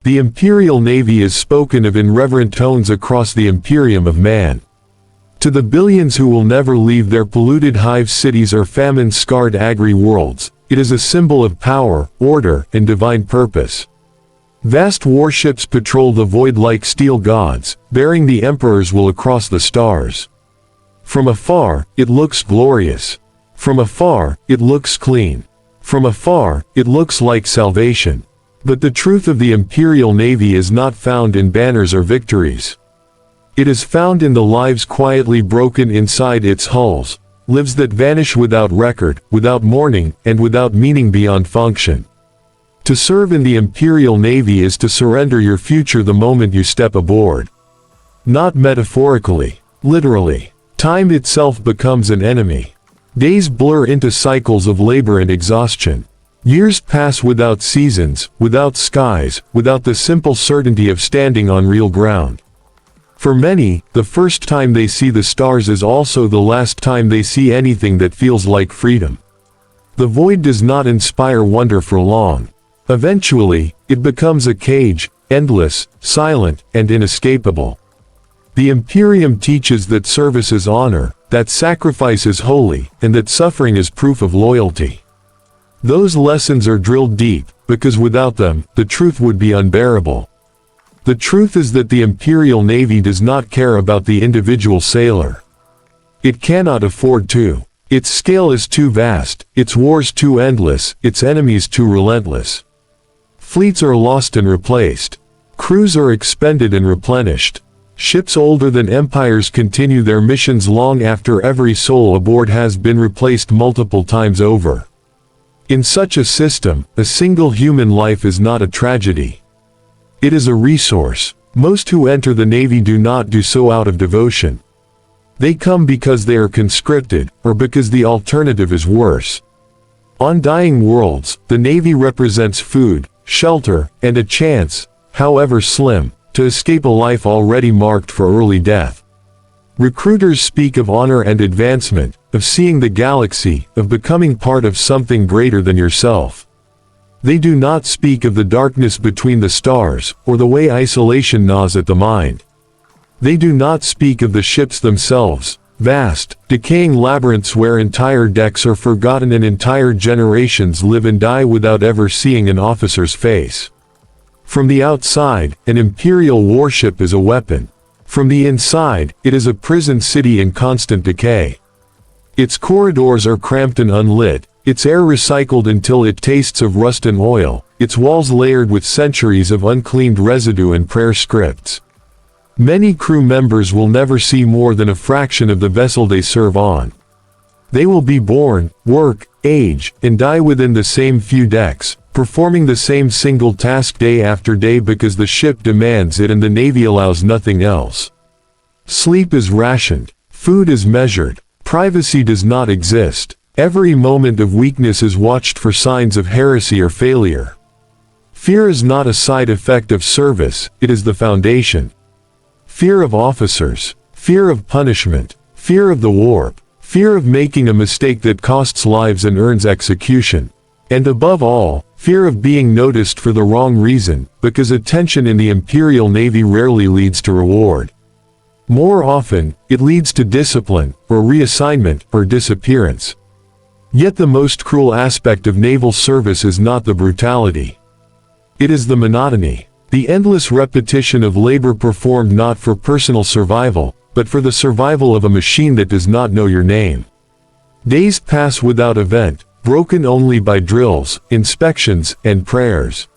The Imperial Navy is spoken of in reverent tones across the Imperium of man. To the billions who will never leave their polluted hive cities or famine-scarred agri-worlds, it is a symbol of power, order, and divine purpose. Vast warships patrol the void like steel gods, bearing the emperor's will across the stars. From afar, it looks glorious. From afar, it looks clean. From afar, it looks like salvation. But the truth of the Imperial Navy is not found in banners or victories. It is found in the lives quietly broken inside its hulls, lives that vanish without record, without mourning, and without meaning beyond function. To serve in the Imperial Navy is to surrender your future the moment you step aboard. Not metaphorically, literally. Time itself becomes an enemy. Days blur into cycles of labor and exhaustion. Years pass without seasons, without skies, without the simple certainty of standing on real ground. For many, the first time they see the stars is also the last time they see anything that feels like freedom. The void does not inspire wonder for long. Eventually, it becomes a cage, endless, silent, and inescapable. The Imperium teaches that service is honor, that sacrifice is holy, and that suffering is proof of loyalty. Those lessons are drilled deep, because without them, the truth would be unbearable. The truth is that the Imperial Navy does not care about the individual sailor. It cannot afford to. Its scale is too vast, its wars too endless, its enemies too relentless. Fleets are lost and replaced. Crews are expended and replenished. Ships older than empires continue their missions long after every soul aboard has been replaced multiple times over. In such a system, a single human life is not a tragedy. It is a resource. Most who enter the Navy do not do so out of devotion. They come because they are conscripted, or because the alternative is worse. On dying worlds, the Navy represents food, shelter, and a chance, however slim, to escape a life already marked for early death. Recruiters speak of honor and advancement, of seeing the galaxy, of becoming part of something greater than yourself. They do not speak of the darkness between the stars, or the way isolation gnaws at the mind. They do not speak of the ships themselves, vast, decaying labyrinths where entire decks are forgotten and entire generations live and die without ever seeing an officer's face. From the outside, an Imperial warship is a weapon. From the inside, it is a prison city in constant decay. Its corridors are cramped and unlit, its air recycled until it tastes of rust and oil, its walls layered with centuries of uncleaned residue and prayer scripts. Many crew members will never see more than a fraction of the vessel they serve on. They will be born, work, age, and die within the same few decks, performing the same single task day after day because the ship demands it and the Navy allows nothing else. Sleep is rationed. Food is measured. Privacy does not exist. Every moment of weakness is watched for signs of heresy or failure. Fear is not a side effect of service, it is the foundation. Fear of officers, fear of punishment, fear of the warp, fear of making a mistake that costs lives and earns execution. And above all, fear of being noticed for the wrong reason, because attention in the Imperial Navy rarely leads to reward. More often, it leads to discipline, or reassignment, or disappearance. Yet the most cruel aspect of naval service is not the brutality. It is the monotony, the endless repetition of labor performed not for personal survival, but for the survival of a machine that does not know your name. Days pass without event, broken only by drills, inspections, and prayers.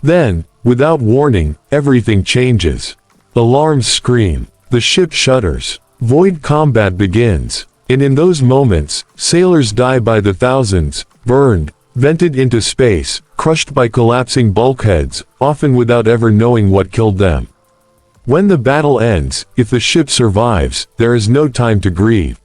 Then, without warning, everything changes. Alarms scream. The ship shudders. Void combat begins. And in those moments, sailors die by the thousands, burned, vented into space, crushed by collapsing bulkheads, often without ever knowing what killed them. When the battle ends, if the ship survives, there is no time to grieve.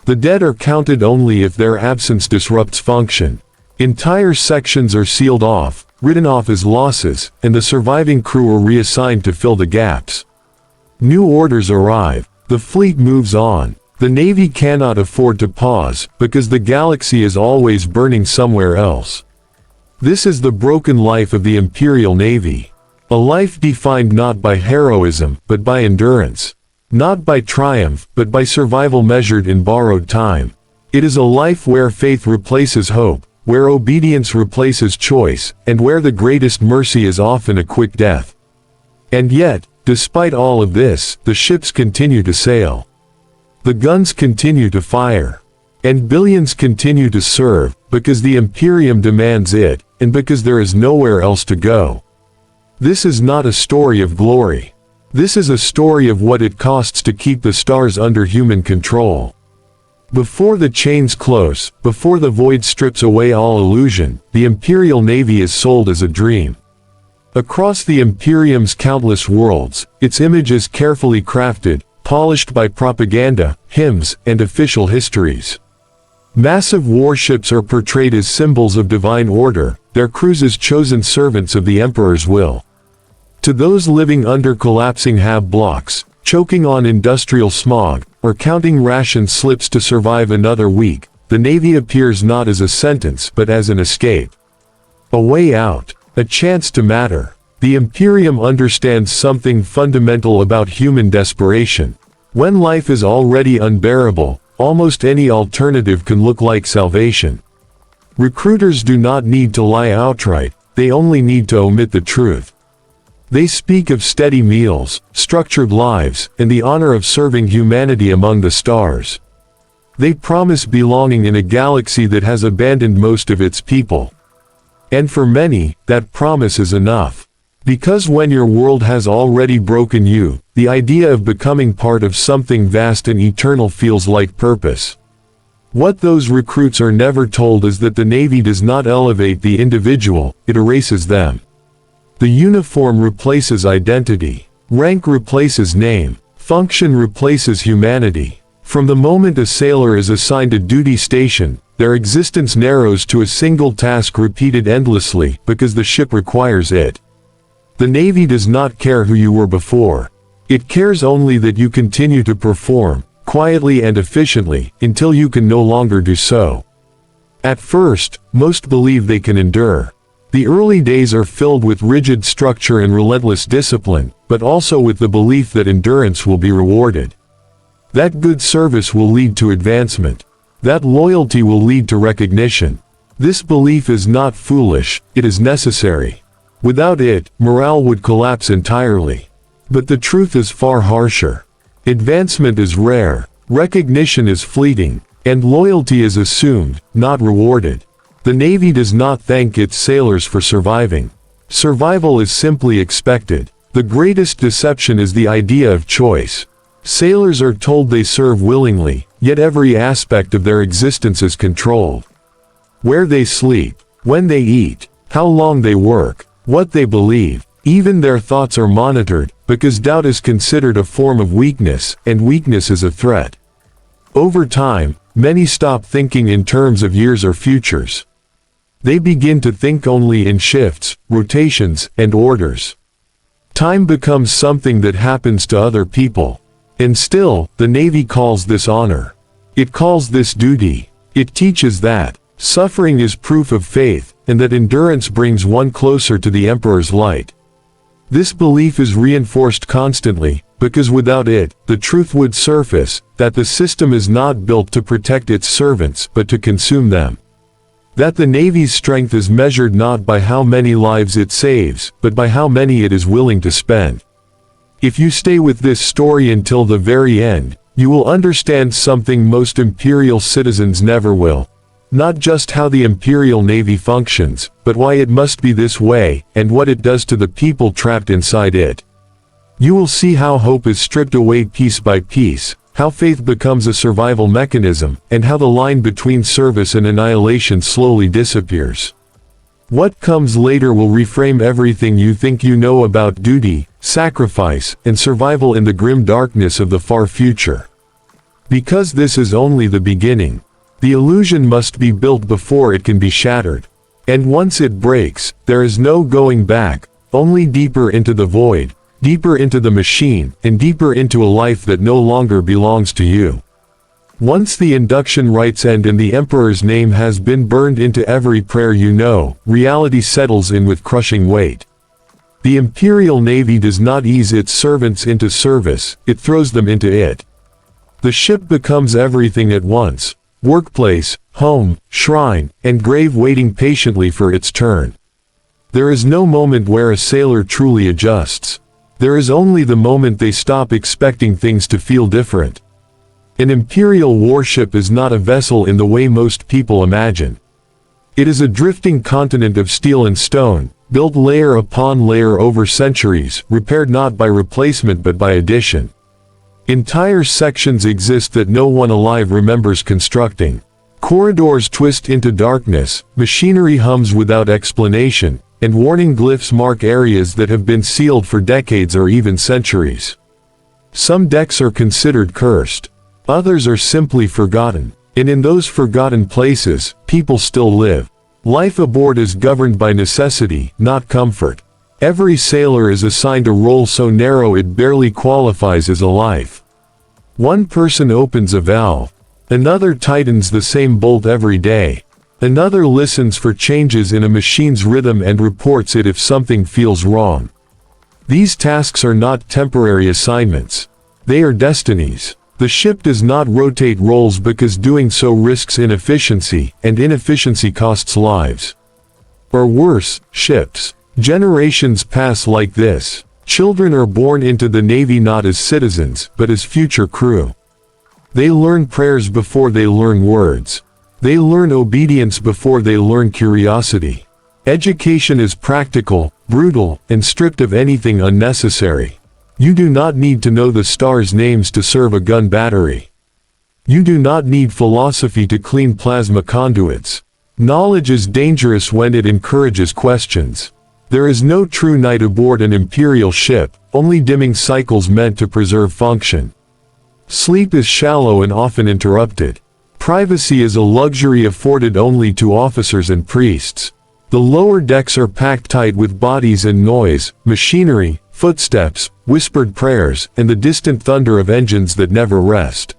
The dead are counted only if their absence disrupts function. Entire sections are sealed off, written off as losses, and the surviving crew are reassigned to fill the gaps. New orders arrive. The fleet moves on. The Navy cannot afford to pause, because the galaxy is always burning somewhere else. This is the broken life of the Imperial Navy. A life defined not by heroism, but by endurance. Not by triumph, but by survival measured in borrowed time. It is a life where faith replaces hope, where obedience replaces choice, and where the greatest mercy is often a quick death. And yet, despite all of this, the ships continue to sail. The guns continue to fire. And billions continue to serve, because the Imperium demands it, and because there is nowhere else to go. This is not a story of glory. This is a story of what it costs to keep the stars under human control. Before the chains close, before the void strips away all illusion, the Imperial Navy is sold as a dream. Across the Imperium's countless worlds, its image is carefully crafted, polished by propaganda, hymns, and official histories. Massive warships are portrayed as symbols of divine order, their crews as chosen servants of the Emperor's will. To those living under collapsing hab blocks, choking on industrial smog, or counting ration slips to survive another week, the Navy appears not as a sentence but as an escape. A way out, a chance to matter. The Imperium understands something fundamental about human desperation. When life is already unbearable, almost any alternative can look like salvation. Recruiters do not need to lie outright, they only need to omit the truth. They speak of steady meals, structured lives, and the honor of serving humanity among the stars. They promise belonging in a galaxy that has abandoned most of its people. And for many, that promise is enough. Because when your world has already broken you, the idea of becoming part of something vast and eternal feels like purpose. What those recruits are never told is that the Navy does not elevate the individual, it erases them. The uniform replaces identity. Rank replaces name. Function replaces humanity. From the moment a sailor is assigned a duty station, their existence narrows to a single task repeated endlessly because the ship requires it. The Navy does not care who you were before. It cares only that you continue to perform, quietly and efficiently, until you can no longer do so. At first, most believe they can endure. The early days are filled with rigid structure and relentless discipline, but also with the belief that endurance will be rewarded. That good service will lead to advancement. That loyalty will lead to recognition. This belief is not foolish, it is necessary. Without it, morale would collapse entirely. But the truth is far harsher. Advancement is rare, recognition is fleeting, and loyalty is assumed, not rewarded. The Navy does not thank its sailors for surviving. Survival is simply expected. The greatest deception is the idea of choice. Sailors are told they serve willingly, yet every aspect of their existence is controlled. Where they sleep, when they eat, how long they work, what they believe, even their thoughts are monitored, because doubt is considered a form of weakness, and weakness is a threat. Over time, many stop thinking in terms of years or futures. They begin to think only in shifts, rotations, and orders. Time becomes something that happens to other people. And still, the Navy calls this honor. It calls this duty. It teaches that suffering is proof of faith, and that endurance brings one closer to the Emperor's light. This belief is reinforced constantly, because without it, the truth would surface, that the system is not built to protect its servants but to consume them. That the Navy's strength is measured not by how many lives it saves, but by how many it is willing to spend. If you stay with this story until the very end, you will understand something most Imperial citizens never will. Not just how the Imperial Navy functions, but why it must be this way, and what it does to the people trapped inside it. You will see how hope is stripped away piece by piece, how faith becomes a survival mechanism, and how the line between service and annihilation slowly disappears. What comes later will reframe everything you think you know about duty, sacrifice, and survival in the grim darkness of the far future. Because this is only the beginning. The illusion must be built before it can be shattered. And once it breaks, there is no going back, only deeper into the void, deeper into the machine, and deeper into a life that no longer belongs to you. Once the induction rites end and the Emperor's name has been burned into every prayer you know, reality settles in with crushing weight. The Imperial Navy does not ease its servants into service, it throws them into it. The ship becomes everything at once: workplace, home, shrine, and grave, waiting patiently for its turn. There is no moment where a sailor truly adjusts. There is only the moment they stop expecting things to feel different. An imperial warship is not a vessel in the way most people imagine. It is a drifting continent of steel and stone, built layer upon layer over centuries, repaired not by replacement but by addition. Entire sections exist that no one alive remembers constructing. Corridors twist into darkness, machinery hums without explanation, and warning glyphs mark areas that have been sealed for decades or even centuries. Some decks are considered cursed. Others are simply forgotten. And in those forgotten places, people still live. Life aboard is governed by necessity, not comfort. Every sailor is assigned a role so narrow it barely qualifies as a life. One person opens a valve. Another tightens the same bolt every day. Another listens for changes in a machine's rhythm and reports it if something feels wrong. These tasks are not temporary assignments. They are destinies. The ship does not rotate roles because doing so risks inefficiency, and inefficiency costs lives. Or worse, ships. Generations pass like this. Children are born into the Navy not as citizens, but as future crew. They learn prayers before they learn words. They learn obedience before they learn curiosity. Education is practical, brutal, and stripped of anything unnecessary. You do not need to know the stars' names to serve a gun battery. You do not need philosophy to clean plasma conduits. Knowledge is dangerous when it encourages questions. There is no true night aboard an imperial ship, only dimming cycles meant to preserve function. Sleep is shallow and often interrupted. Privacy is a luxury afforded only to officers and priests. The lower decks are packed tight with bodies and noise, machinery, footsteps, whispered prayers, and the distant thunder of engines that never rest.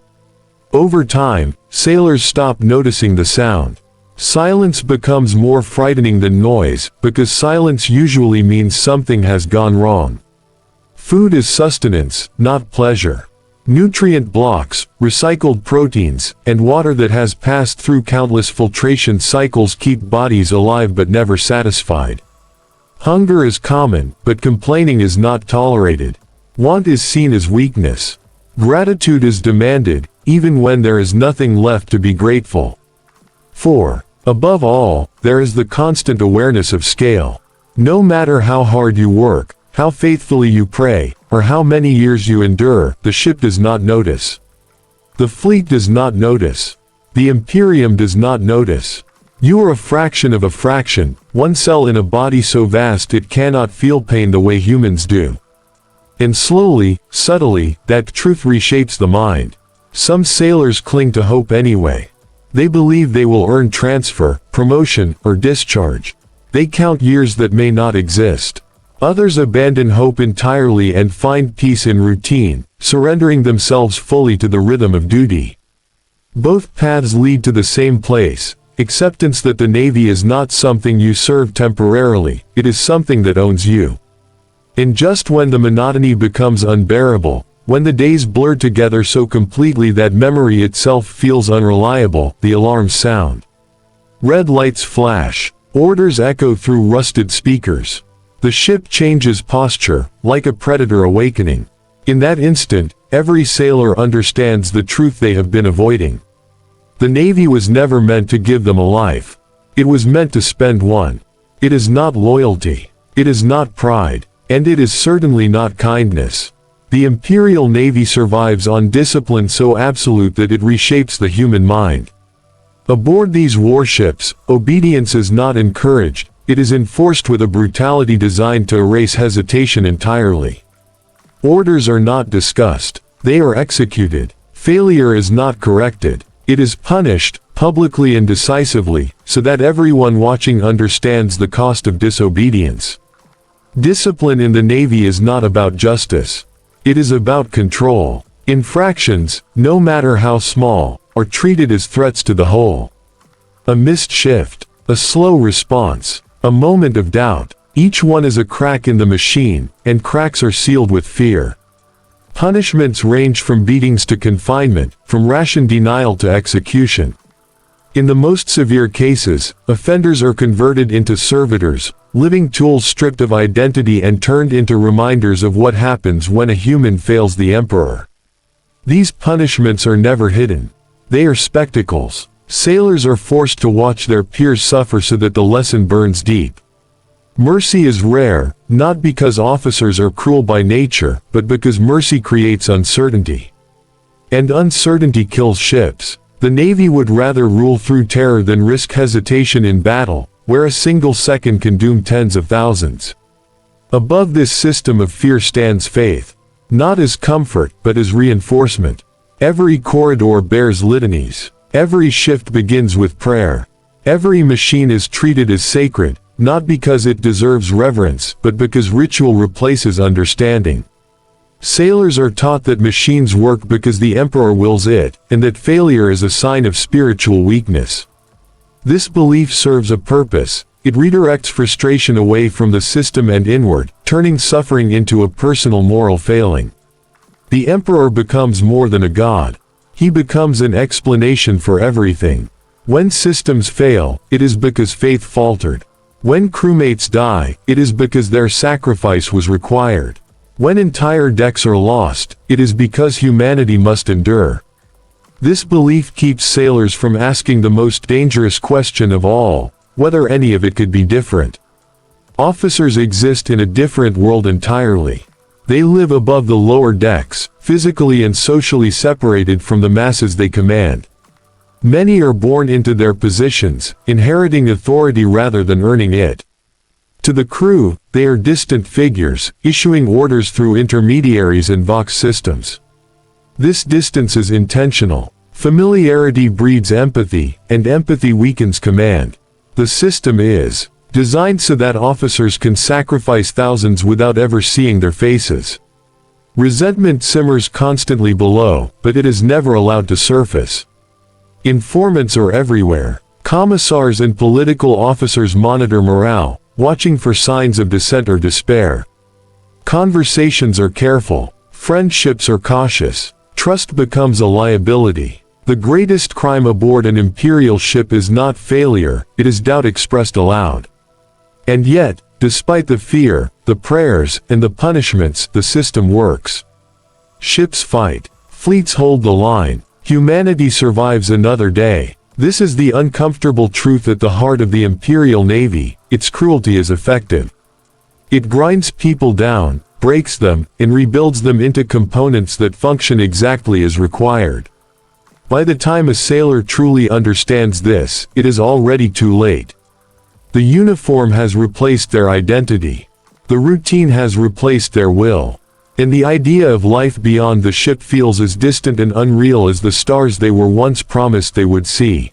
Over time, sailors stop noticing the sound. Silence becomes more frightening than noise, because silence usually means something has gone wrong. Food is sustenance, not pleasure. Nutrient blocks, recycled proteins, and water that has passed through countless filtration cycles keep bodies alive but never satisfied. Hunger is common, but complaining is not tolerated. Want is seen as weakness. Gratitude is demanded, even when there is nothing left to be grateful. 4. Above all, there is the constant awareness of scale. No matter how hard you work, how faithfully you pray, or how many years you endure, the ship does not notice. The fleet does not notice. The Imperium does not notice. You are a fraction of a fraction, one cell in a body so vast it cannot feel pain the way humans do. And slowly, subtly, that truth reshapes the mind. Some sailors cling to hope anyway. They believe they will earn transfer, promotion, or discharge. They count years that may not exist. Others abandon hope entirely and find peace in routine, surrendering themselves fully to the rhythm of duty. Both paths lead to the same place: acceptance that the Navy is not something you serve temporarily, it is something that owns you. And just when the monotony becomes unbearable, when the days blur together so completely that memory itself feels unreliable, the alarms sound. Red lights flash. Orders echo through rusted speakers. The ship changes posture, like a predator awakening. In that instant, every sailor understands the truth they have been avoiding. The Navy was never meant to give them a life. It was meant to spend one. It is not loyalty. It is not pride. And it is certainly not kindness. The Imperial Navy survives on discipline so absolute that it reshapes the human mind. Aboard these warships, obedience is not encouraged, it is enforced with a brutality designed to erase hesitation entirely. Orders are not discussed, they are executed. Failure is not corrected, it is punished, publicly and decisively, so that everyone watching understands the cost of disobedience. Discipline in the Navy is not about justice. It is about control. Infractions, no matter how small, are treated as threats to the whole. A missed shift, a slow response, a moment of doubt, Each one is a crack in the machine, and cracks are sealed with fear. Punishments range from beatings to confinement, from ration denial to execution. In the most severe cases, offenders are converted into servitors, living tools stripped of identity and turned into reminders of what happens when a human fails the emperor. These punishments are never hidden. They are spectacles. Sailors are forced to watch their peers suffer so that the lesson burns deep. Mercy is rare, not because officers are cruel by nature, but because mercy creates uncertainty. And uncertainty kills ships. The Navy would rather rule through terror than risk hesitation in battle, where a single second can doom tens of thousands. Above this system of fear stands faith. Not as comfort, but as reinforcement. Every corridor bears litanies. Every shift begins with prayer. Every machine is treated as sacred, not because it deserves reverence, but because ritual replaces understanding. Sailors are taught that machines work because the emperor wills it, and that failure is a sign of spiritual weakness. This belief serves a purpose. It redirects frustration away from the system and inward, turning suffering into a personal moral failing. The emperor becomes more than a god. He becomes an explanation for everything. When systems fail, it is because faith faltered. When crewmates die, it is because their sacrifice was required. When entire decks are lost, it is because humanity must endure. This belief keeps sailors from asking the most dangerous question of all, whether any of it could be different. Officers exist in a different world entirely. They live above the lower decks, physically and socially separated from the masses they command. Many are born into their positions, inheriting authority rather than earning it. To the crew, they are distant figures, issuing orders through intermediaries and Vox systems. This distance is intentional. Familiarity breeds empathy, and empathy weakens command. The system is designed so that officers can sacrifice thousands without ever seeing their faces. Resentment simmers constantly below, but it is never allowed to surface. Informants are everywhere. Commissars and political officers monitor morale, watching for signs of dissent or despair. Conversations are careful. Friendships are cautious. Trust becomes a liability. The greatest crime aboard an imperial ship is not failure, it is doubt expressed aloud. And yet, despite the fear, the prayers, and the punishments, the system works. Ships fight. Fleets hold the line. Humanity survives another day. This is the uncomfortable truth at the heart of the Imperial Navy. Its cruelty is effective. It grinds people down, breaks them, and rebuilds them into components that function exactly as required. By the time a sailor truly understands this, it is already too late. The uniform has replaced their identity. The routine has replaced their will. And the idea of life beyond the ship feels as distant and unreal as the stars they were once promised they would see.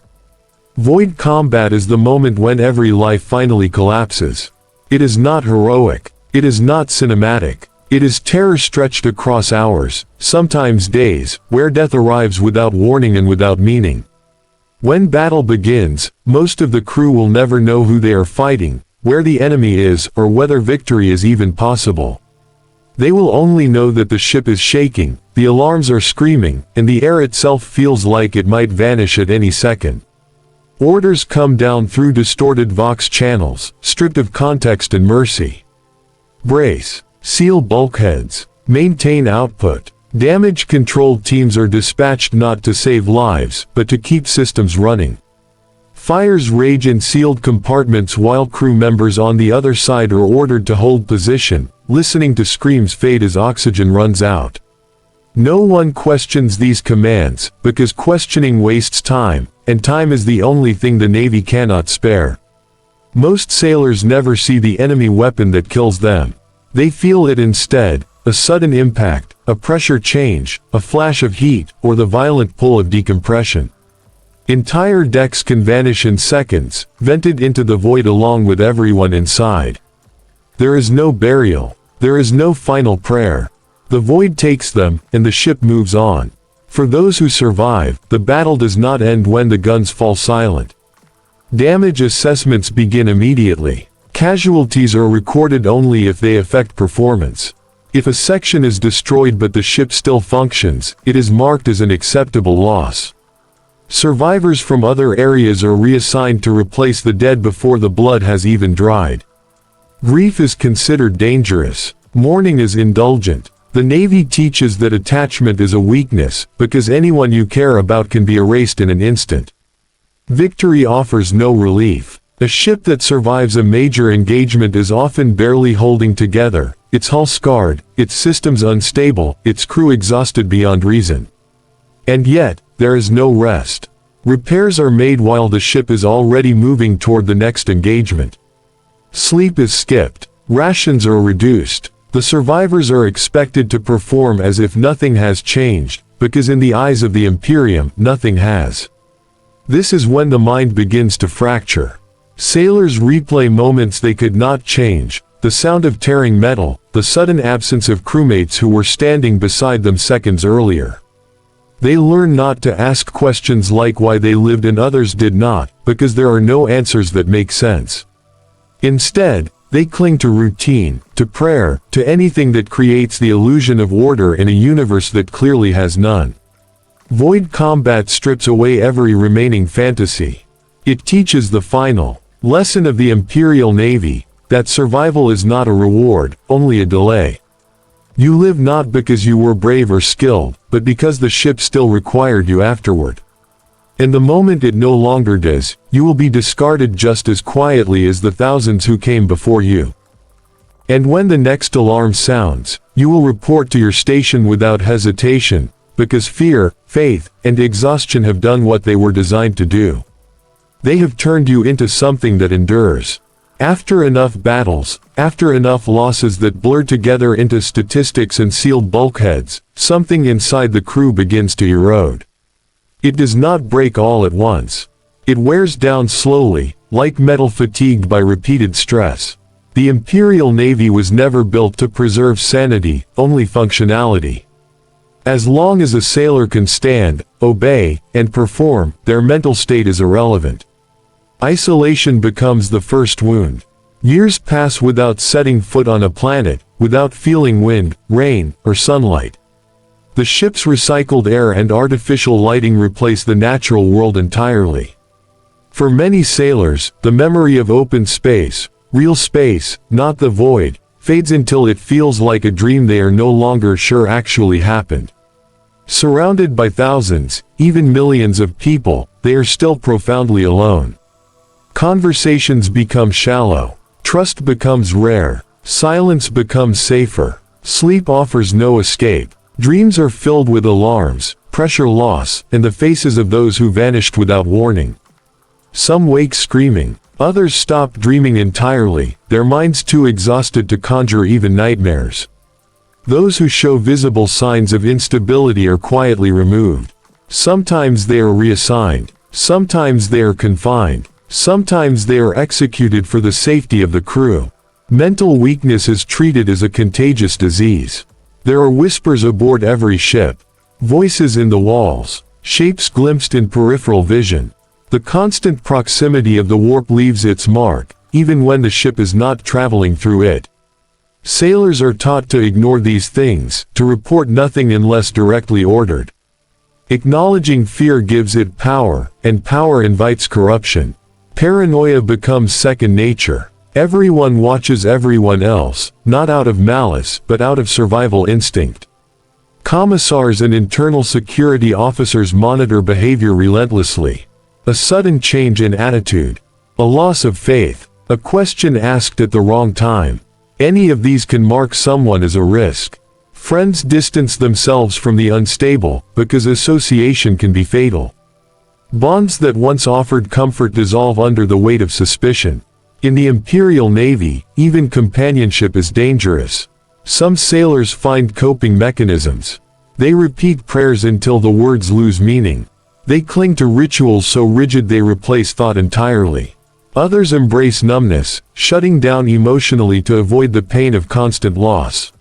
Void combat is the moment when every life finally collapses. It is not heroic. It is not cinematic. It is terror stretched across hours, sometimes days, where death arrives without warning and without meaning. When battle begins, most of the crew will never know who they are fighting, where the enemy is, or whether victory is even possible. They will only know that the ship is shaking, the alarms are screaming, and the air itself feels like it might vanish at any second. Orders come down through distorted Vox channels, stripped of context and mercy. Brace. Seal bulkheads. Maintain output. Damage control teams are dispatched not to save lives, but to keep systems running. Fires rage in sealed compartments while crew members on the other side are ordered to hold position, listening to screams fade as oxygen runs out. No one questions these commands, because questioning wastes time, and time is the only thing the Navy cannot spare. Most sailors never see the enemy weapon that kills them. They feel it instead, a sudden impact, a pressure change, a flash of heat, or the violent pull of decompression. Entire decks can vanish in seconds, vented into the void along with everyone inside. There is no burial. There is no final prayer. The void takes them, and the ship moves on. For those who survive, the battle does not end when the guns fall silent. Damage assessments begin immediately. Casualties are recorded only if they affect performance. If a section is destroyed but the ship still functions, it is marked as an acceptable loss. Survivors from other areas are reassigned to replace the dead before the blood has even dried. Grief is considered dangerous. Mourning is indulgent. The Navy teaches that attachment is a weakness, because anyone you care about can be erased in an instant. Victory offers no relief. A ship that survives a major engagement is often barely holding together, its hull scarred, its systems unstable, its crew exhausted beyond reason. And yet, there is no rest. Repairs are made while the ship is already moving toward the next engagement. Sleep is skipped. Rations are reduced. The survivors are expected to perform as if nothing has changed, because in the eyes of the Imperium, nothing has. This is when the mind begins to fracture. Sailors replay moments they could not change, the sound of tearing metal, the sudden absence of crewmates who were standing beside them seconds earlier. They learn not to ask questions like why they lived and others did not, because there are no answers that make sense. Instead, they cling to routine, to prayer, to anything that creates the illusion of order in a universe that clearly has none. Void combat strips away every remaining fantasy. It teaches the final lesson of the Imperial Navy, that survival is not a reward, only a delay. You live not because you were brave or skilled, but because the ship still required you afterward. And the moment it no longer does, you will be discarded just as quietly as the thousands who came before you. And when the next alarm sounds, you will report to your station without hesitation, because fear, faith, and exhaustion have done what they were designed to do. They have turned you into something that endures. After enough battles, after enough losses that blur together into statistics and sealed bulkheads, something inside the crew begins to erode. It does not break all at once. It wears down slowly, like metal fatigued by repeated stress. The Imperial Navy was never built to preserve sanity, only functionality. As long as a sailor can stand, obey, and perform, their mental state is irrelevant. Isolation becomes the first wound. Years pass without setting foot on a planet, without feeling wind, rain, or sunlight. The ship's recycled air and artificial lighting replace the natural world entirely. For many sailors, the memory of open space, real space, not the void, fades until it feels like a dream they are no longer sure actually happened. Surrounded by thousands, even millions of people, they are still profoundly alone. Conversations become shallow. Trust becomes rare. Silence becomes safer. Sleep offers no escape. Dreams are filled with alarms, pressure loss, and the faces of those who vanished without warning. Some wake screaming. Others stop dreaming entirely, their minds too exhausted to conjure even nightmares. Those who show visible signs of instability are quietly removed. Sometimes they are reassigned. Sometimes they are confined. Sometimes they are executed for the safety of the crew. Mental weakness is treated as a contagious disease. There are whispers aboard every ship. Voices in the walls. Shapes glimpsed in peripheral vision. The constant proximity of the warp leaves its mark, even when the ship is not traveling through it. Sailors are taught to ignore these things, to report nothing unless directly ordered. Acknowledging fear gives it power, and power invites corruption. Paranoia becomes second nature. Everyone watches everyone else, not out of malice, but out of survival instinct. Commissars and internal security officers monitor behavior relentlessly. A sudden change in attitude. A loss of faith. A question asked at the wrong time. Any of these can mark someone as a risk. Friends distance themselves from the unstable, because association can be fatal. Bonds that once offered comfort dissolve under the weight of suspicion. In the Imperial Navy, even companionship is dangerous. Some sailors find coping mechanisms. They repeat prayers until the words lose meaning. They cling to rituals so rigid they replace thought entirely. Others embrace numbness, shutting down emotionally to avoid the pain of constant loss.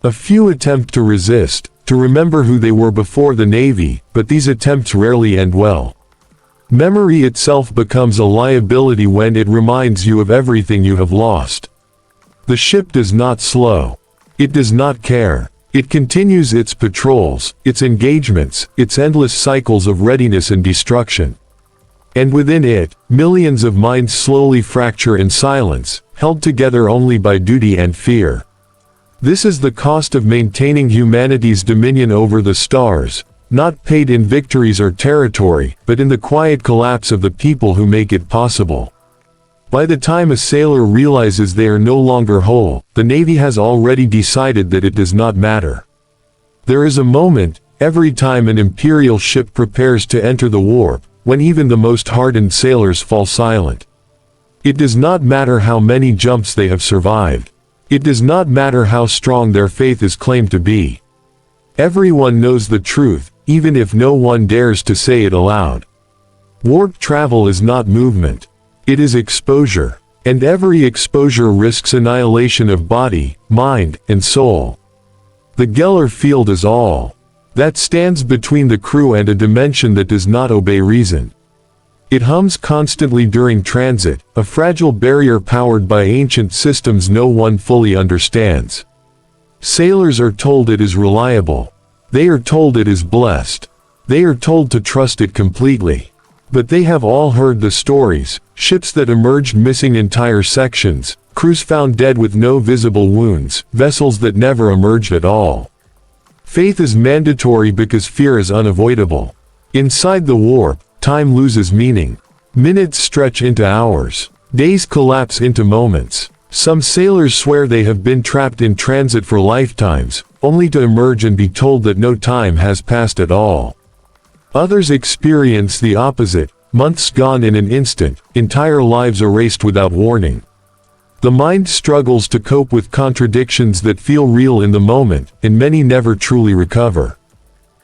A few attempt to resist, to remember who they were before the Navy, but these attempts rarely end well. Memory itself becomes a liability when it reminds you of everything you have lost. The ship does not slow. It does not care. It continues its patrols, its engagements, its endless cycles of readiness and destruction. And within it, millions of minds slowly fracture in silence, held together only by duty and fear. This is the cost of maintaining humanity's dominion over the stars, not paid in victories or territory, but in the quiet collapse of the people who make it possible. By the time a sailor realizes they are no longer whole, the Navy has already decided that it does not matter. There is a moment, every time an Imperial ship prepares to enter the warp, when even the most hardened sailors fall silent. It does not matter how many jumps they have survived. It does not matter how strong their faith is claimed to be. Everyone knows the truth, even if no one dares to say it aloud. Warp travel is not movement. It is exposure. And every exposure risks annihilation of body, mind, and soul. The Geller field is all that stands between the crew and a dimension that does not obey reason. It hums constantly during transit, a fragile barrier powered by ancient systems no one fully understands. Sailors are told it is reliable. They are told it is blessed. They are told to trust it completely. But they have all heard the stories, ships that emerged missing entire sections, crews found dead with no visible wounds, vessels that never emerged at all. Faith is mandatory because fear is unavoidable. Inside the warp, time loses meaning. Minutes stretch into hours. Days collapse into moments. Some sailors swear they have been trapped in transit for lifetimes, only to emerge and be told that no time has passed at all. Others experience the opposite, months gone in an instant, entire lives erased without warning. The mind struggles to cope with contradictions that feel real in the moment, and many never truly recover.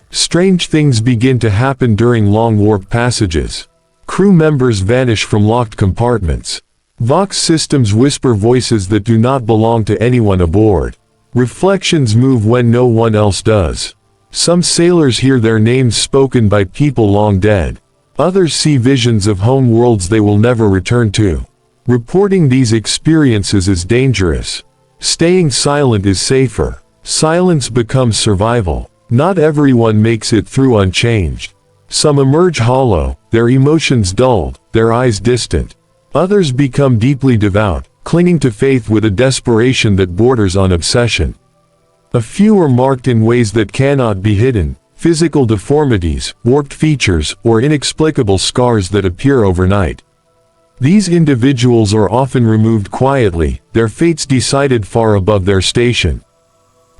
Strange things begin to happen during long warp passages. Crew members vanish from locked compartments. Vox systems whisper voices that do not belong to anyone aboard. Reflections move when no one else does. Some sailors hear their names spoken by people long dead. Others see visions of home worlds they will never return to. Reporting these experiences is dangerous. Staying silent is safer. Silence becomes survival. Not everyone makes it through unchanged. Some emerge hollow, their emotions dulled, their eyes distant. Others become deeply devout, clinging to faith with a desperation that borders on obsession. A few are marked in ways that cannot be hidden, physical deformities, warped features, or inexplicable scars that appear overnight. These individuals are often removed quietly, their fates decided far above their station.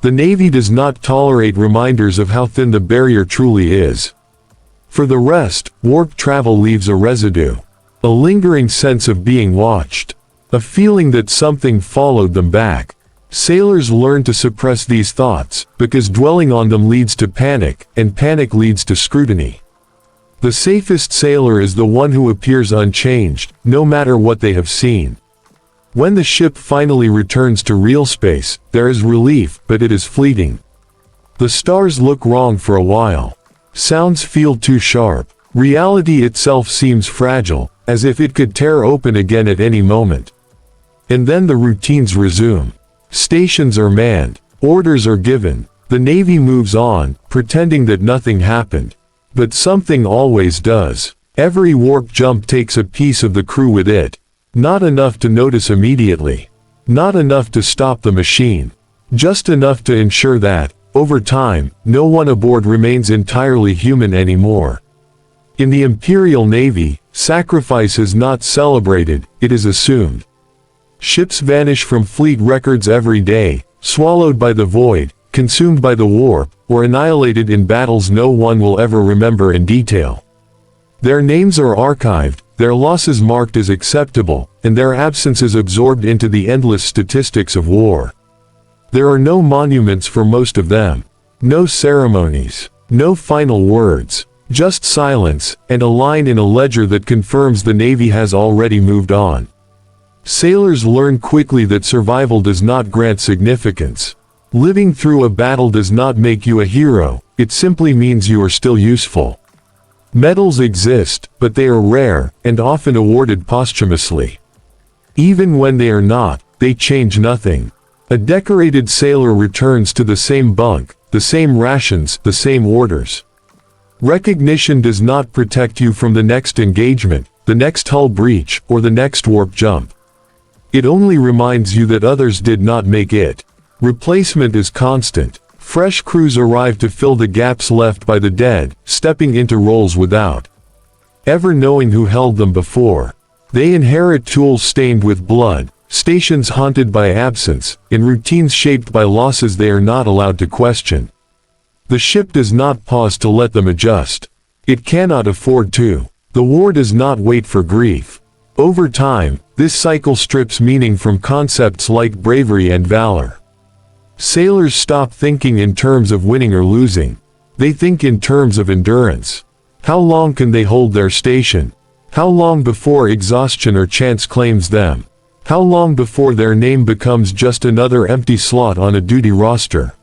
The Navy does not tolerate reminders of how thin the barrier truly is. For the rest, warp travel leaves a residue. A lingering sense of being watched. A feeling that something followed them back. Sailors learn to suppress these thoughts, because dwelling on them leads to panic, and panic leads to scrutiny. The safest sailor is the one who appears unchanged, no matter what they have seen. When the ship finally returns to real space, there is relief, but it is fleeting. The stars look wrong for a while. Sounds feel too sharp. Reality itself seems fragile, as if it could tear open again at any moment. And then the routines resume. Stations are manned. Orders are given. The Navy moves on, pretending that nothing happened. But something always does. Every warp jump takes a piece of the crew with it. Not enough to notice immediately. Not enough to stop the machine. Just enough to ensure that, over time, no one aboard remains entirely human anymore. In the Imperial Navy, sacrifice is not celebrated, it is assumed. Ships vanish from fleet records every day, swallowed by the void, consumed by the warp, or annihilated in battles no one will ever remember in detail. Their names are archived, their losses marked as acceptable, and their absences absorbed into the endless statistics of war. There are no monuments for most of them. No ceremonies. No final words. Just silence, and a line in a ledger that confirms the Navy has already moved on. Sailors learn quickly that survival does not grant significance. Living through a battle does not make you a hero, it simply means you are still useful. Medals exist, but they are rare, and often awarded posthumously. Even when they are not, they change nothing. A decorated sailor returns to the same bunk, the same rations, the same orders. Recognition does not protect you from the next engagement, the next hull breach, or the next warp jump. It only reminds you that others did not make it. Replacement is constant. Fresh crews arrive to fill the gaps left by the dead, stepping into roles without ever knowing who held them before. They inherit tools stained with blood, stations haunted by absence, and routines shaped by losses they are not allowed to question. The ship does not pause to let them adjust. It cannot afford to. The war does not wait for grief. Over time, this cycle strips meaning from concepts like bravery and valor. Sailors stop thinking in terms of winning or losing. They think in terms of endurance. How long can they hold their station? How long before exhaustion or chance claims them? How long before their name becomes just another empty slot on a duty roster?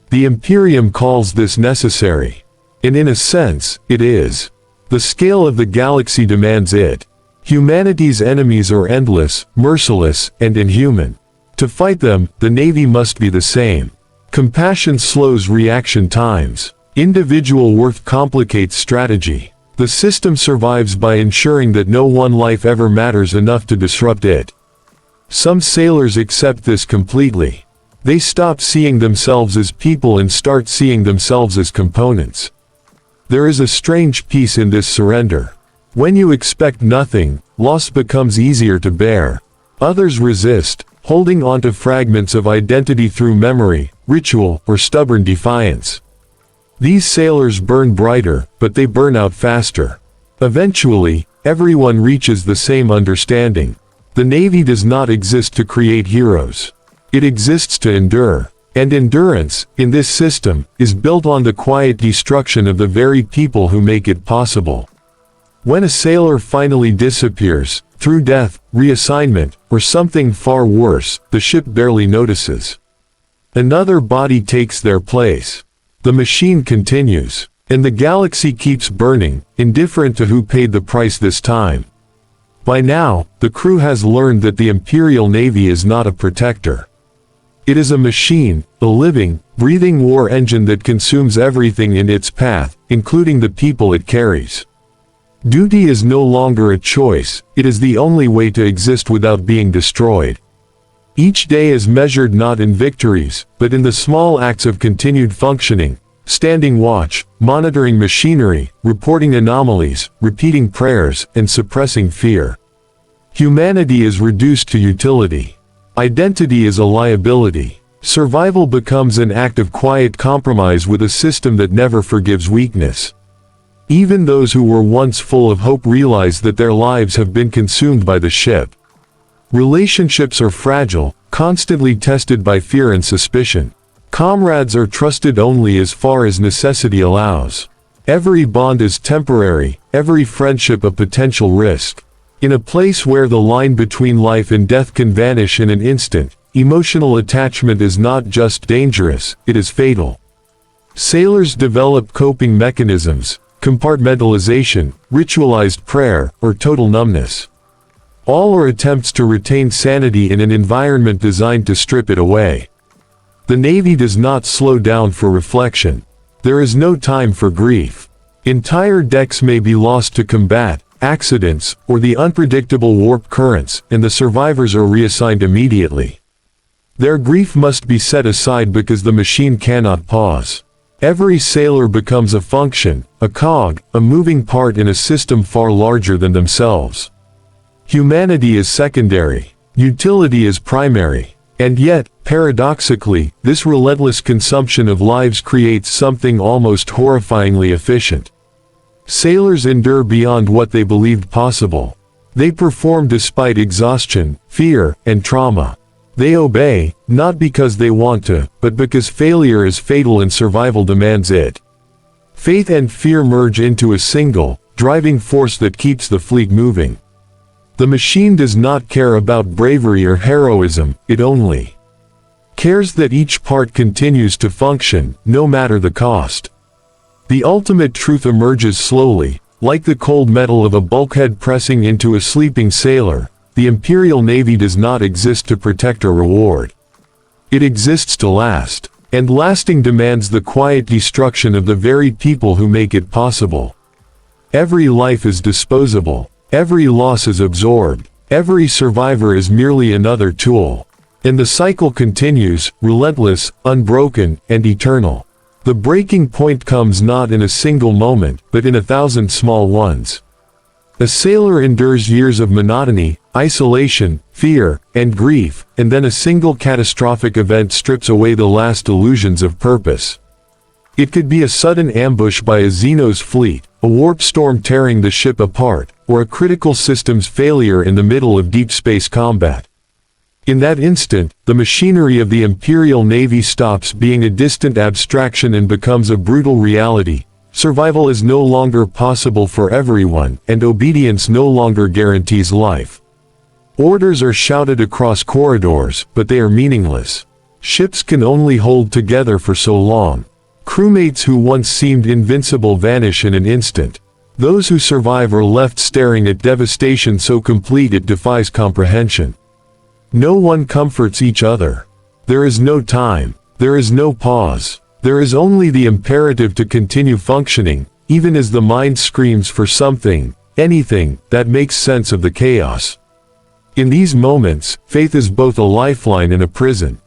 The Imperium calls this necessary. And in a sense, it is. The scale of the galaxy demands it. Humanity's enemies are endless, merciless, and inhuman. To fight them, the Navy must be the same. Compassion slows reaction times. Individual worth complicates strategy. The system survives by ensuring that no one life ever matters enough to disrupt it. Some sailors accept this completely. They stop seeing themselves as people and start seeing themselves as components. There is a strange peace in this surrender. When you expect nothing, loss becomes easier to bear. Others resist, holding on to fragments of identity through memory, ritual, or stubborn defiance. These sailors burn brighter, but they burn out faster. Eventually, everyone reaches the same understanding. The Navy does not exist to create heroes. It exists to endure. And endurance, in this system, is built on the quiet destruction of the very people who make it possible. When a sailor finally disappears, through death, reassignment, or something far worse, the ship barely notices. Another body takes their place. The machine continues. And the galaxy keeps burning, indifferent to who paid the price this time. By now, the crew has learned that the Imperial Navy is not a protector. It is a machine, a living, breathing war engine that consumes everything in its path, including the people it carries. Duty is no longer a choice, it is the only way to exist without being destroyed. Each day is measured not in victories, but in the small acts of continued functioning, standing watch, monitoring machinery, reporting anomalies, repeating prayers, and suppressing fear. Humanity is reduced to utility. Identity is a liability. Survival becomes an act of quiet compromise with a system that never forgives weakness. Even those who were once full of hope realize that their lives have been consumed by the ship. Relationships are fragile, constantly tested by fear and suspicion. Comrades are trusted only as far as necessity allows. Every bond is temporary, every friendship a potential risk. In a place where the line between life and death can vanish in an instant, emotional attachment is not just dangerous, it is fatal. Sailors develop coping mechanisms, compartmentalization, ritualized prayer, or total numbness. All are attempts to retain sanity in an environment designed to strip it away. The Navy does not slow down for reflection. There is no time for grief. Entire decks may be lost to combat, accidents, or the unpredictable warp currents, and the survivors are reassigned immediately. Their grief must be set aside because the machine cannot pause. Every sailor becomes a function, a cog, a moving part in a system far larger than themselves. Humanity is secondary. Utility is primary. And yet, paradoxically, this relentless consumption of lives creates something almost horrifyingly efficient. Sailors endure beyond what they believed possible. They perform despite exhaustion, fear, and trauma. They obey, not because they want to, but because failure is fatal and survival demands it. Faith and fear merge into a single, driving force that keeps the fleet moving. The machine does not care about bravery or heroism, it only cares that each part continues to function, no matter the cost. The ultimate truth emerges slowly, like the cold metal of a bulkhead pressing into a sleeping sailor. The Imperial Navy does not exist to protect or reward. It exists to last, and lasting demands the quiet destruction of the very people who make it possible. Every life is disposable, every loss is absorbed, every survivor is merely another tool. And the cycle continues, relentless, unbroken, and eternal. The breaking point comes not in a single moment, but in 1,000 small ones. A sailor endures years of monotony, isolation, fear, and grief, and then a single catastrophic event strips away the last illusions of purpose. It could be a sudden ambush by a Xenos fleet, a warp storm tearing the ship apart, or a critical systems failure in the middle of deep space combat. In that instant, the machinery of the Imperial Navy stops being a distant abstraction and becomes a brutal reality. Survival is no longer possible for everyone, and obedience no longer guarantees life. Orders are shouted across corridors, but they are meaningless. Ships can only hold together for so long. Crewmates who once seemed invincible vanish in an instant. Those who survive are left staring at devastation so complete it defies comprehension. No one comforts each other. There is no time. There is no pause. There is only the imperative to continue functioning, even as the mind screams for something, anything, that makes sense of the chaos. In these moments, faith is both a lifeline and a prison.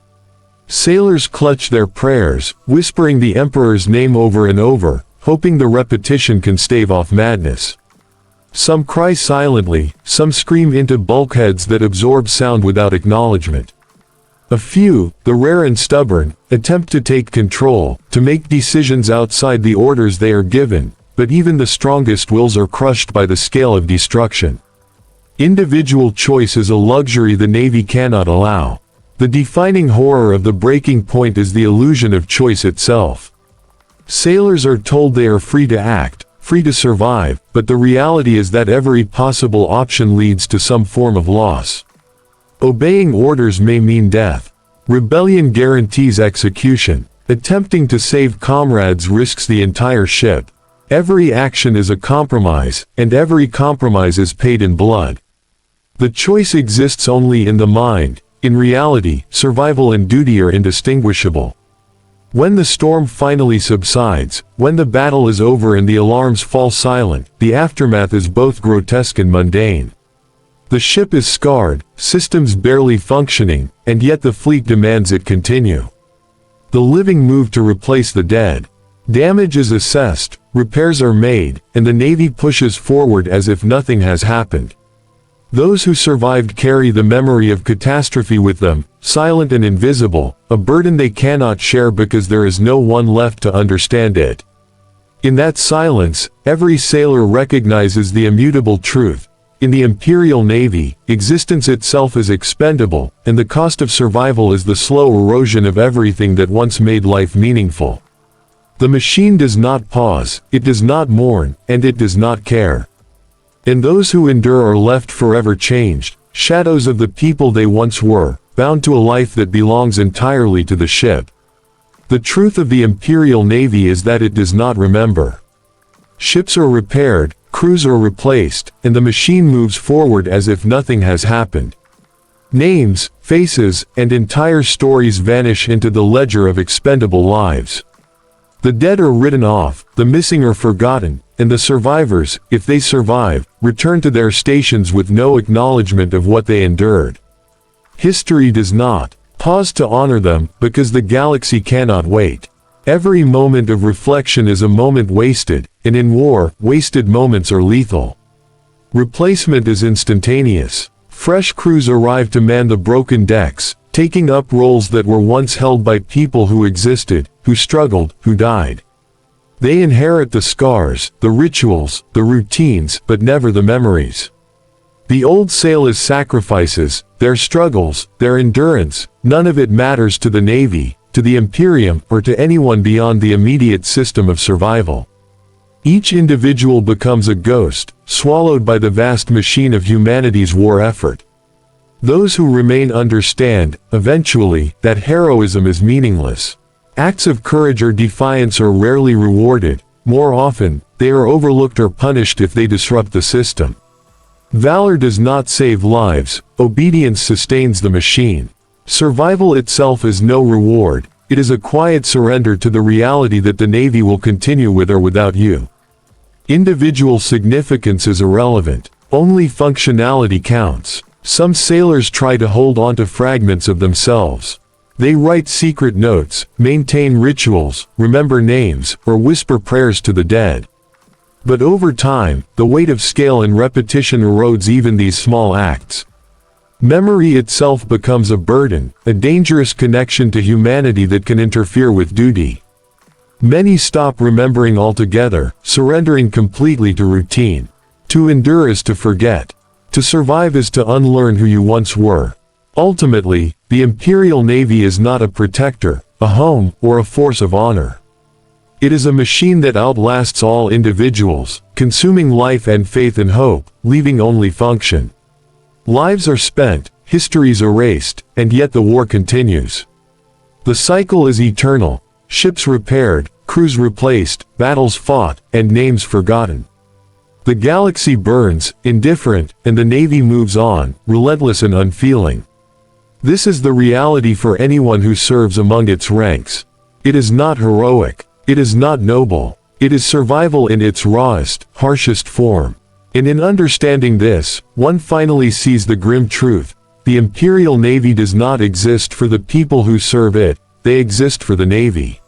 Sailors clutch their prayers, whispering the Emperor's name over and over, hoping the repetition can stave off madness. Some cry silently, some scream into bulkheads that absorb sound without acknowledgement. A few, the rare and stubborn, attempt to take control, to make decisions outside the orders they are given, but even the strongest wills are crushed by the scale of destruction. Individual choice is a luxury the Navy cannot allow. The defining horror of the breaking point is the illusion of choice itself. Sailors are told they are free to act, free to survive, but the reality is that every possible option leads to some form of loss. Obeying orders may mean death. Rebellion guarantees execution. Attempting to save comrades risks the entire ship. Every action is a compromise, and every compromise is paid in blood. The choice exists only in the mind. In reality, survival and duty are indistinguishable. When the storm finally subsides, when the battle is over and the alarms fall silent, the aftermath is both grotesque and mundane. The ship is scarred, systems barely functioning, and yet the fleet demands it continue. The living move to replace the dead. Damage is assessed, repairs are made, and the Navy pushes forward as if nothing has happened. Those who survived carry the memory of catastrophe with them, silent and invisible, a burden they cannot share because there is no one left to understand it. In that silence, every sailor recognizes the immutable truth. In the Imperial Navy, existence itself is expendable, and the cost of survival is the slow erosion of everything that once made life meaningful. The machine does not pause, it does not mourn, and it does not care. And those who endure are left forever changed, shadows of the people they once were, bound to a life that belongs entirely to the ship. The truth of the Imperial Navy is that it does not remember. Ships are repaired, crews are replaced, and the machine moves forward as if nothing has happened. Names, faces, and entire stories vanish into the ledger of expendable lives. The dead are written off, the missing are forgotten, and the survivors, if they survive, return to their stations with no acknowledgement of what they endured. History does not pause to honor them, because the galaxy cannot wait. Every moment of reflection is a moment wasted, and in war, wasted moments are lethal. Replacement is instantaneous. Fresh crews arrive to man the broken decks, taking up roles that were once held by people who existed, who struggled, who died. They inherit the scars, the rituals, the routines, but never the memories. The old sail is sacrifices, their struggles, their endurance, none of it matters to the Navy, to the Imperium, or to anyone beyond the immediate system of survival. Each individual becomes a ghost, swallowed by the vast machine of humanity's war effort. Those who remain understand, eventually, that heroism is meaningless. Acts of courage or defiance are rarely rewarded, more often, they are overlooked or punished if they disrupt the system. Valor does not save lives, obedience sustains the machine. Survival itself is no reward, it is a quiet surrender to the reality that the Navy will continue with or without you. Individual significance is irrelevant, only functionality counts. Some sailors try to hold on to fragments of themselves. They write secret notes, maintain rituals, remember names, or whisper prayers to the dead. But over time, the weight of scale and repetition erodes even these small acts. Memory itself becomes a burden, a dangerous connection to humanity that can interfere with duty. Many stop remembering altogether, surrendering completely to routine. To endure is to forget. To survive is to unlearn who you once were. Ultimately, the Imperial Navy is not a protector, a home, or a force of honor. It is a machine that outlasts all individuals, consuming life and faith and hope, leaving only function. Lives are spent, histories erased, and yet the war continues. The cycle is eternal, ships repaired, crews replaced, battles fought, and names forgotten. The galaxy burns, indifferent, and the Navy moves on, relentless and unfeeling. This is the reality for anyone who serves among its ranks. It is not heroic. It is not noble. It is survival in its rawest, harshest form. And in understanding this, one finally sees the grim truth. The Imperial Navy does not exist for the people who serve it, they exist for the Navy.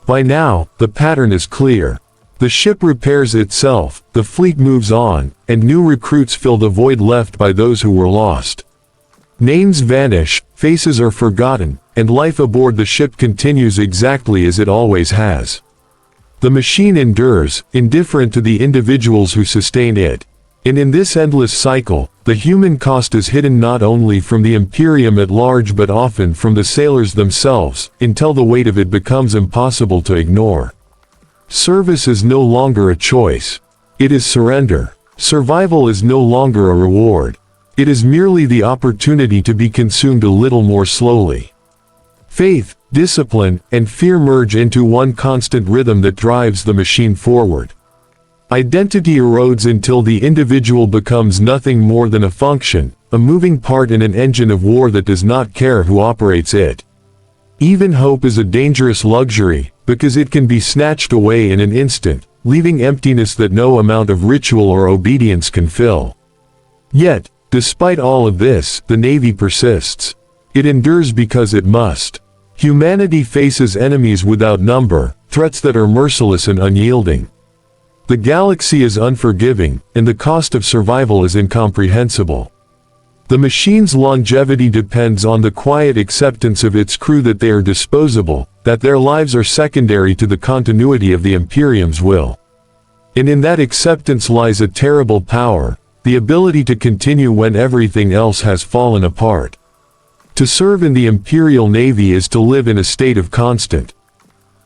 By now, the pattern is clear. The ship repairs itself, the fleet moves on, and new recruits fill the void left by those who were lost. Names vanish, faces are forgotten, and life aboard the ship continues exactly as it always has. The machine endures, indifferent to the individuals who sustain it. And in this endless cycle, the human cost is hidden not only from the Imperium at large but often from the sailors themselves, until the weight of it becomes impossible to ignore. Service is no longer a choice. It is surrender. Survival is no longer a reward. It is merely the opportunity to be consumed a little more slowly. Faith, discipline, and fear merge into one constant rhythm that drives the machine forward. Identity erodes until the individual becomes nothing more than a function, a moving part in an engine of war that does not care who operates it. Even hope is a dangerous luxury, because it can be snatched away in an instant, leaving emptiness that no amount of ritual or obedience can fill. Yet, despite all of this, the Navy persists. It endures because it must. Humanity faces enemies without number, threats that are merciless and unyielding. The galaxy is unforgiving, and the cost of survival is incomprehensible. The machine's longevity depends on the quiet acceptance of its crew that they are disposable, that their lives are secondary to the continuity of the Imperium's will. And in that acceptance lies a terrible power, the ability to continue when everything else has fallen apart. To serve in the Imperial Navy is to live in a state of constant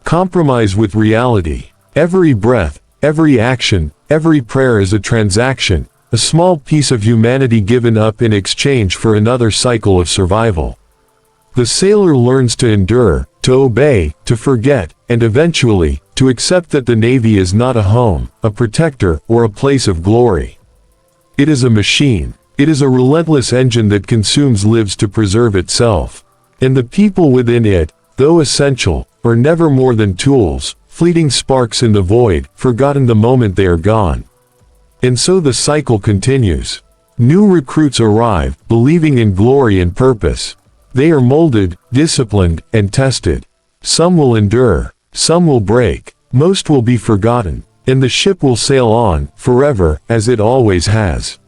compromise with reality. Every breath, every action, every prayer is a transaction, a small piece of humanity given up in exchange for another cycle of survival. The sailor learns to endure, to obey, to forget, and eventually, to accept that the Navy is not a home, a protector, or a place of glory. It is a machine. It is a relentless engine that consumes lives to preserve itself. And the people within it, though essential, are never more than tools, fleeting sparks in the void, forgotten the moment they are gone. And so the cycle continues. New recruits arrive, believing in glory and purpose. They are molded, disciplined, and tested. Some will endure, some will break, most will be forgotten, and the ship will sail on, forever, as it always has.